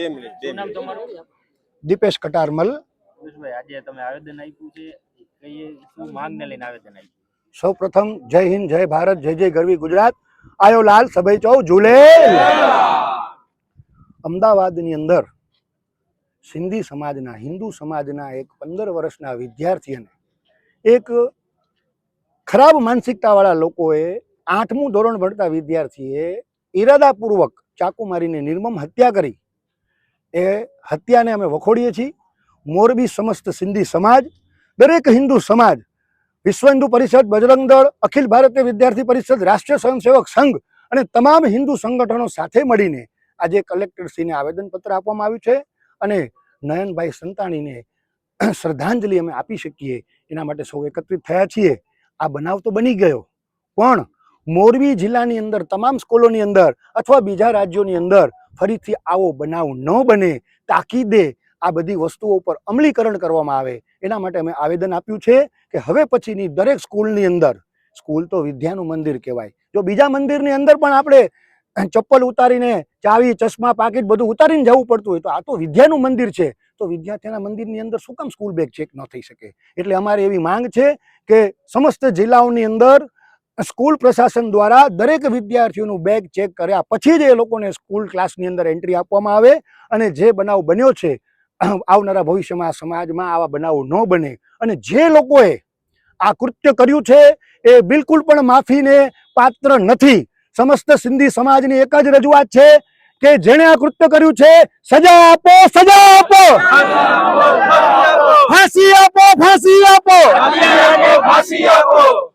શું નામ તમારું? દીપેશ કટારમલ। ભાઈ આજે તમે આવેદન આપ્યું છે, કઈ શું માંગને લઈને આવેદન આપ્યું? સૌ પ્રથમ જય હિન્દ, જય ભારત, જય જય ગરવી ગુજરાત। આયો લાલ સભઈ ચૌ ઝૂલે। અમદાવાદની અંદર સિંધી સમાજના, હિન્દુ સમાજના એક 15 વર્ષના વિદ્યાર્થીને એક ખરાબ માનસિકતાવાળા લોકોએ 8મું ધોરણ ભણતા વિદ્યાર્થીએ ઈરાદાપૂર્વક ચાકુ મારીને નિર્મમ હત્યા કરી। એ હત્યાને અમે વખોડીએ છીએ। મોરબી સમસ્ત સિંધી સમાજ, દરેક હિન્દુ સમાજ, વિશ્વ હિન્દુ પરિષદ, બજરંગ દળ, અખિલ ભારતીય વિદ્યાર્થી પરિષદ, રાષ્ટ્રીય સ્વયંસેવક સંઘ અને તમામ હિન્દુ સંગઠનો સાથે મળીને આજે કલેક્ટરશ્રીને આવેદનપત્ર આપવામાં આવ્યું છે અને નયનભાઈ સંતાણીને શ્રદ્ધાંજલિ અમે આપી શકીએ એના માટે સૌ એકત્રિત થયા છીએ। આ બનાવ તો બની ગયો, પણ મોરબી જિલ્લાની અંદર તમામ સ્કૂલોની અંદર અથવા બીજા રાજ્યોની અંદર ફરીથી આવો બનાવ ન બને, તાકીદે આ બધી વસ્તુઓ પર અમલીકરણ કરવામાં આવે એના માટે અમે આવેદન આપ્યું છે કે હવે પછીની દરેક સ્કૂલની અંદર, સ્કૂલ તો વિદ્યાનું મંદિર કહેવાય, જો બીજા મંદિરની અંદર પણ આપણે ચપ્પલ ઉતારીને ચાવી, ચશ્મા, પાકીટ બધું ઉતારીને જવું પડતું હોય તો આ તો વિદ્યાનું મંદિર છે, તો વિદ્યાર્થીના મંદિરની અંદર શું કામ સ્કૂલ બેગ ચેક ન થઈ શકે? એટલે અમારી એવી માંગ છે કે સમસ્ત જિલ્લાઓની અંદર સ્કૂલ પ્રશાસન દ્વારા દરેક વિદ્યાર્થીઓનું બેગ ચેક કર્યા પછી જ એ લોકોને સ્કૂલ ક્લાસની અંદર એન્ટ્રી આપવામાં આવે અને જે બનાવ બન્યો છે આવનારા ભવિષ્યમાં સમાજમાં આવા બનાવો ન બને અને જે લોકોએ આ કૃત્ય કર્યું છે એ બિલકુલ પણ માફીને પાત્ર નથી। સમસ્ત સિંધી સમાજની એક જ રજૂઆત છે કે જેણે આ કૃત્ય કર્યું છે સજા આપો, સજા આપો, ફાંસી આપો, ફાંસી આપો, ફાંસી આપો।